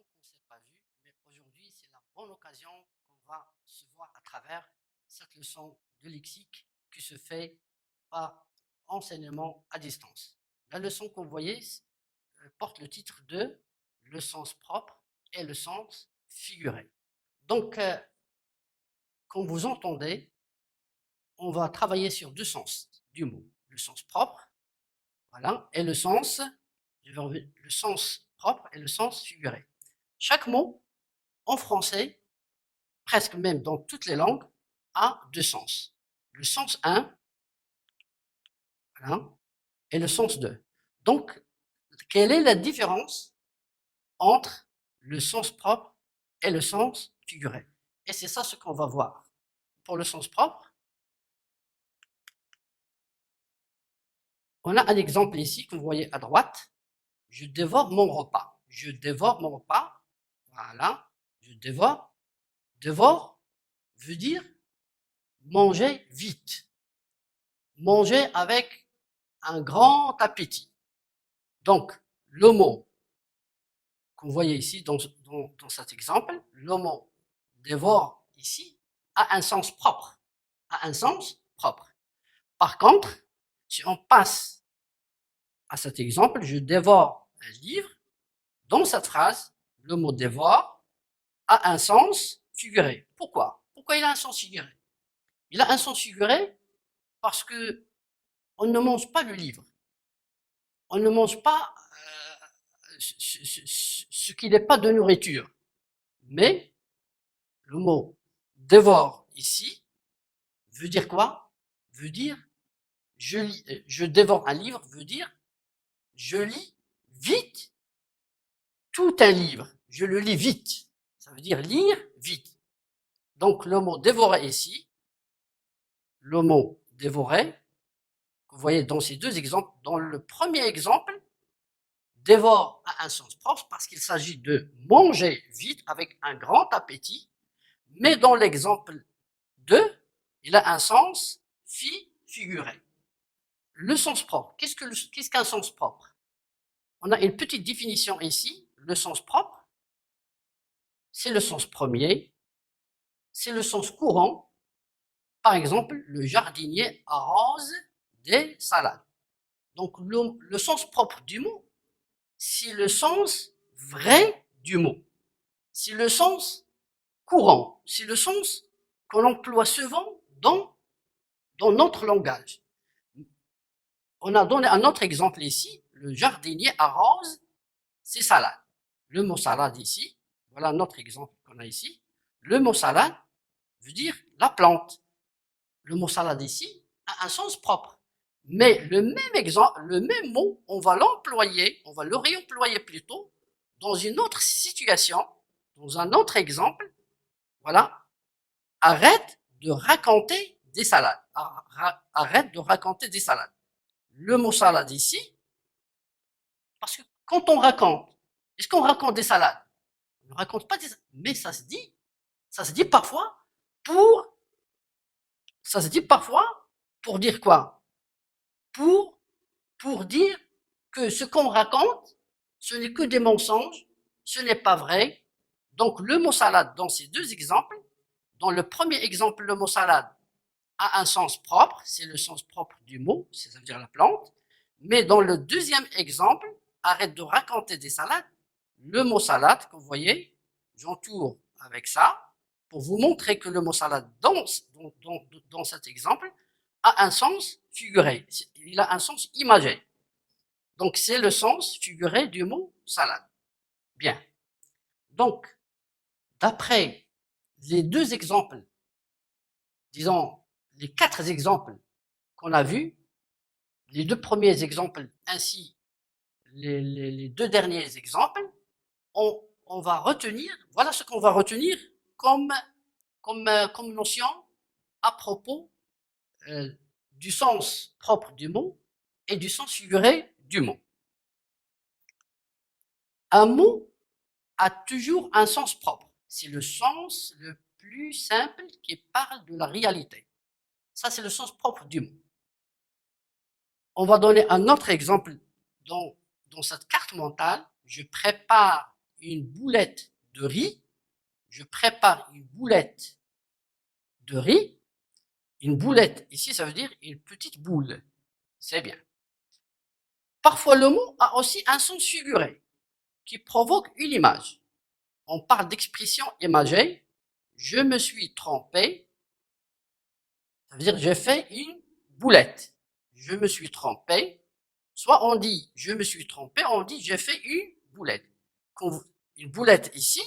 qu'on ne s'est pas vu, mais aujourd'hui, c'est la bonne occasion qu'on va se voir à travers cette leçon de lexique qui se fait par enseignement à distance. La leçon que vous voyez porte le titre de le sens propre et le sens figuré. Donc, comme vous entendez, on va travailler sur deux sens du mot. Le sens propre, voilà, et le sens propre et le sens figuré. Chaque mot, en français, presque même dans toutes les langues, a deux sens. Le sens 1, voilà, et le sens 2. Donc, quelle est la différence entre le sens propre et le sens figuré? Et c'est ça ce qu'on va voir. Pour le sens propre, on a un exemple ici que vous voyez à droite. Je dévore mon repas. Je dévore mon repas. Voilà. Je dévore. Dévore veut dire manger vite. Manger avec un grand appétit. Donc, le mot que vous voyez ici dans cet exemple, le mot dévore ici a un sens propre. A un sens propre. Par contre, si on passe à cet exemple, je dévore un livre, dans cette phrase, le mot dévore a un sens figuré. Pourquoi? Pourquoi il a un sens figuré? Il a un sens figuré parce que on ne mange pas le livre. On ne mange pas ce qui n'est pas de nourriture. Mais le mot dévore ici veut dire quoi? Veut dire je dévore un livre, veut dire je lis vite tout un livre. Je le lis vite. Ça veut dire lire vite. Donc le mot dévorer ici, le mot dévorer, vous voyez dans ces deux exemples, dans le premier exemple, dévore a un sens propre parce qu'il s'agit de manger vite avec un grand appétit, mais dans l'exemple 2, il a un sens figuré. Le sens propre, qu'est-ce qu'un sens propre? On a une petite définition ici, le sens propre, c'est le sens premier, c'est le sens courant. Par exemple, le jardinier arrose des salades. Donc le sens propre du mot, c'est le sens vrai du mot. C'est le sens courant. C'est le sens qu'on emploie souvent dans notre langage. On a donné un autre exemple ici. Le jardinier arrose ses salades. Le mot salade ici, voilà notre exemple qu'on a ici. Le mot salade veut dire la plante. Le mot salade ici a un sens propre. Mais le même exemple, le même mot, on va le réemployer plutôt dans une autre situation, dans un autre exemple. Voilà. Arrête de raconter des salades. Arrête de raconter des salades. Le mot salade ici, parce que quand on raconte, est-ce qu'on raconte des salades? On ne raconte pas des salades, mais ça se dit parfois pour, ça se dit parfois pour dire quoi? Pour dire que ce qu'on raconte, ce n'est que des mensonges, ce n'est pas vrai. Donc le mot salade dans ces deux exemples, dans le premier exemple, le mot salade a un sens propre, c'est le sens propre du mot, ça veut dire la plante. Mais dans le deuxième exemple, arrête de raconter des salades, le mot salade, que vous voyez, j'entoure avec ça, pour vous montrer que le mot salade dans cet exemple a un sens figuré, il a un sens imagé. Donc c'est le sens figuré du mot salade. Bien. Donc, d'après les deux exemples, disons les quatre exemples qu'on a vus, les deux premiers exemples ainsi les deux derniers exemples, on va retenir, voilà ce qu'on va retenir comme notion à propos du sens propre du mot et du sens figuré du mot. Un mot a toujours un sens propre. C'est le sens le plus simple qui parle de la réalité. Ça, c'est le sens propre du mot. On va donner un autre exemple dans cette carte mentale. Je prépare une boulette de riz. Je prépare une boulette de riz. Une boulette, ici, ça veut dire une petite boule. C'est bien. Parfois, le mot a aussi un sens figuré qui provoque une image. On parle d'expression imagée. Je me suis trompé. Ça veut dire j'ai fait une boulette. Je me suis trompé. Soit on dit je me suis trompé, on dit j'ai fait une boulette. Une boulette ici,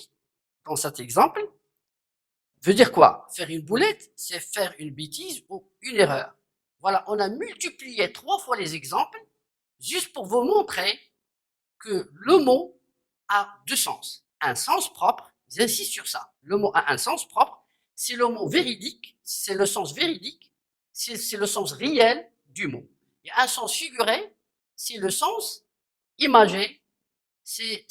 dans cet exemple, veut dire quoi? Faire une boulette, c'est faire une bêtise ou une erreur. Voilà, on a multiplié 3 fois les exemples juste pour vous montrer que le mot a 2 sens. Un sens propre, j'insiste sur ça. Le mot a un sens propre, c'est le mot véridique, c'est le sens véridique, c'est le sens réel du mot. Et un sens figuré, c'est le sens imagé, c'est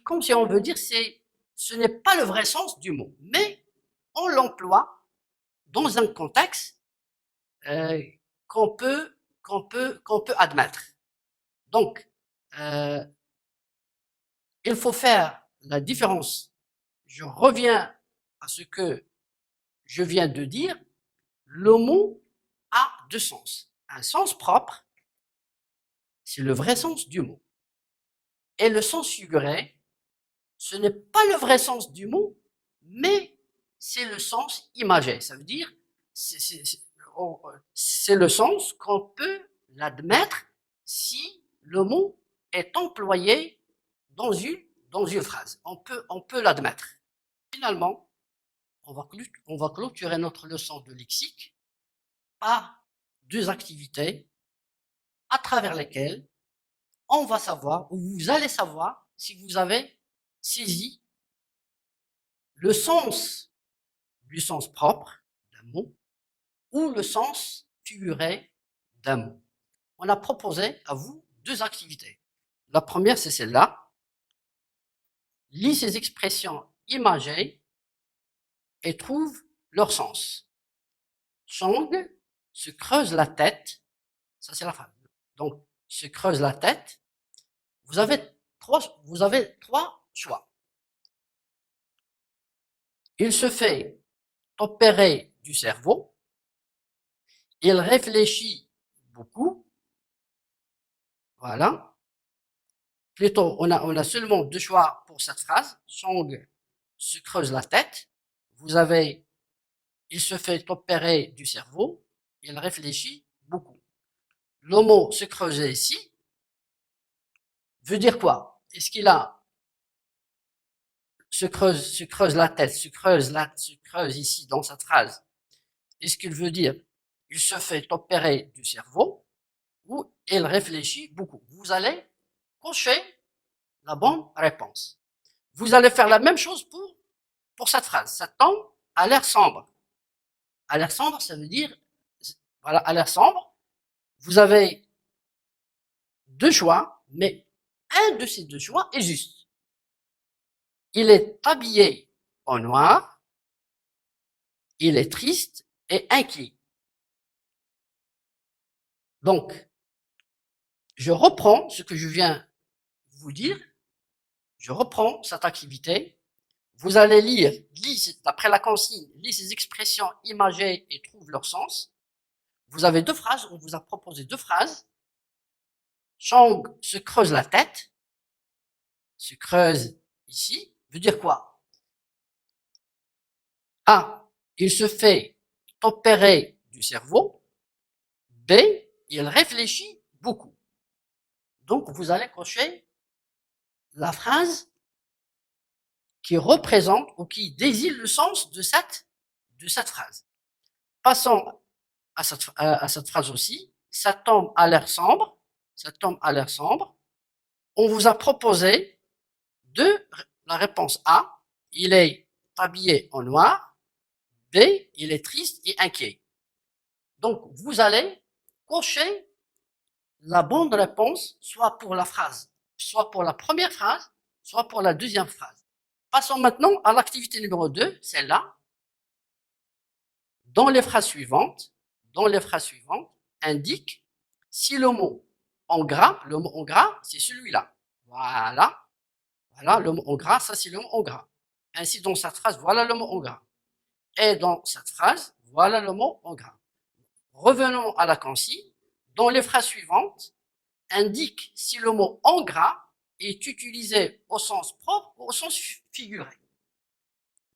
comme si on veut dire, ce n'est pas le vrai sens du mot, mais on l'emploie dans un contexte qu'on peut admettre. Donc, il faut faire la différence. Je reviens à ce que je viens de dire. Le mot a 2 sens. Un sens propre, c'est le vrai sens du mot. Et le sens figuré, ce n'est pas le vrai sens du mot, mais c'est le sens imagé. Ça veut dire, c'est le sens qu'on peut l'admettre si le mot est employé dans une phrase. On peut l'admettre. Finalement, on va clôturer notre leçon de lexique par 2 activités à travers lesquelles on va savoir, ou vous allez savoir, si vous avez saisi le sens du sens propre d'un mot ou le sens figuré d'un mot. On a proposé à vous 2 activités. La première, c'est celle-là. Lis ces expressions imagées et trouve leur sens. Chang se creuse la tête. Ça, c'est la phrase. Donc, se creuse la tête. Vous avez 3 choix. Il se fait opérer du cerveau. Il réfléchit beaucoup. Voilà. Plutôt, on a seulement 2 choix pour cette phrase. Chang se creuse la tête. Vous avez, il se fait opérer du cerveau. Il réfléchit beaucoup. Le mot se creuser ici veut dire quoi? Est-ce qu'il a se creuse la tête, se creuse ici dans cette phrase? Est-ce qu'il veut dire il se fait opérer du cerveau ou il réfléchit beaucoup? Vous allez cocher la bonne réponse. Vous allez faire la même chose pour cette phrase. Ça tombe à l'air sombre. À l'air sombre, ça veut dire, voilà, à l'air sombre, vous avez 2 choix, mais un de ces 2 choix est juste. Il est habillé en noir, il est triste et inquiet. Donc, je reprends ce que je viens de vous dire, je reprends cette activité. Vous allez lire, d'après la consigne, lis ces expressions imagées et trouve leur sens. Vous avez 2 phrases, on vous a proposé 2 phrases. Chang se creuse la tête, se creuse ici, veut dire quoi? A, il se fait opérer du cerveau. B, il réfléchit beaucoup. Donc, vous allez cocher la phrase qui représente ou qui désigne le sens de cette phrase. Passons à cette phrase aussi. Ça tombe à l'air sombre. Ça tombe à l'air sombre. On vous a proposé la réponse A. Il est habillé en noir. B. Il est triste et inquiet. Donc, vous allez cocher la bonne réponse, soit pour la phrase, soit pour la première phrase, soit pour la deuxième phrase. Passons maintenant à l'activité numéro 2, celle-là. Dans les phrases suivantes, indique si le mot en gras, c'est celui-là. Voilà. Voilà le mot en gras, ça c'est le mot en gras. Ainsi, dans cette phrase, voilà le mot en gras. Et dans cette phrase, voilà le mot en gras. Revenons à la consigne. Dans les phrases suivantes, indique si le mot en gras est utilisé au sens propre ou au sens figuré.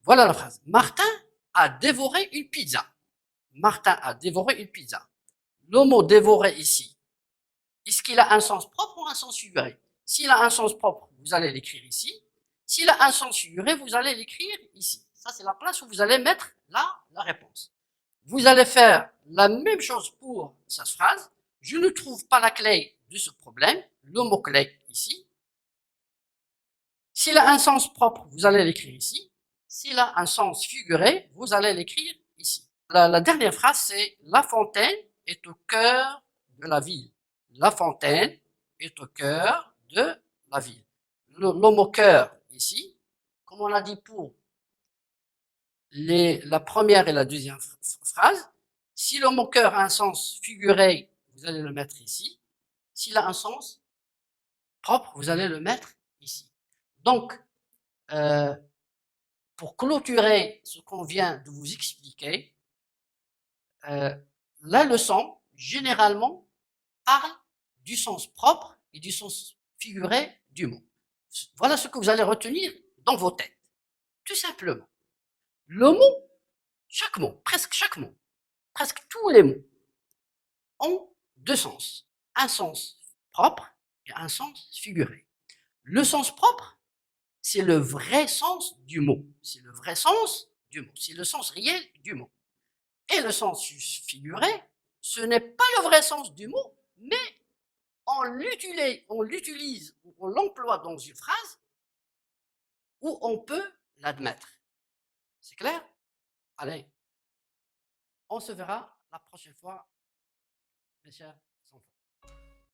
Voilà la phrase. Martin a dévoré une pizza. Martin a dévoré une pizza. Le mot dévorer ici, est-ce qu'il a un sens propre ou un sens figuré? S'il a un sens propre, vous allez l'écrire ici. S'il a un sens figuré, vous allez l'écrire ici. Ça, c'est la place où vous allez mettre la réponse. Vous allez faire la même chose pour cette phrase. Je ne trouve pas la clé de ce problème. Le mot-clé ici. S'il a un sens propre, vous allez l'écrire ici. S'il a un sens figuré, vous allez l'écrire ici. La dernière phrase, c'est « La fontaine est au cœur de la ville ». La fontaine est au cœur de la ville. Le mot cœur ici, comme on l'a dit pour la première et la deuxième phrase, si le mot cœur a un sens figuré, vous allez le mettre ici. S'il a un sens propre, vous allez le mettre ici. Donc, pour clôturer ce qu'on vient de vous expliquer, la leçon, généralement, parle du sens propre et du sens figuré du mot. Voilà ce que vous allez retenir dans vos têtes. Tout simplement. Le mot, chaque mot, presque tous les mots, ont deux sens. Un sens propre et un sens figuré. Le sens propre, c'est le vrai sens du mot. C'est le vrai sens du mot. C'est le sens réel du mot. Et le sens figuré, ce n'est pas le vrai sens du mot, mais on l'utilise, on l'emploie dans une phrase où on peut l'admettre. C'est clair? Allez, on se verra la prochaine fois, mes chers enfants.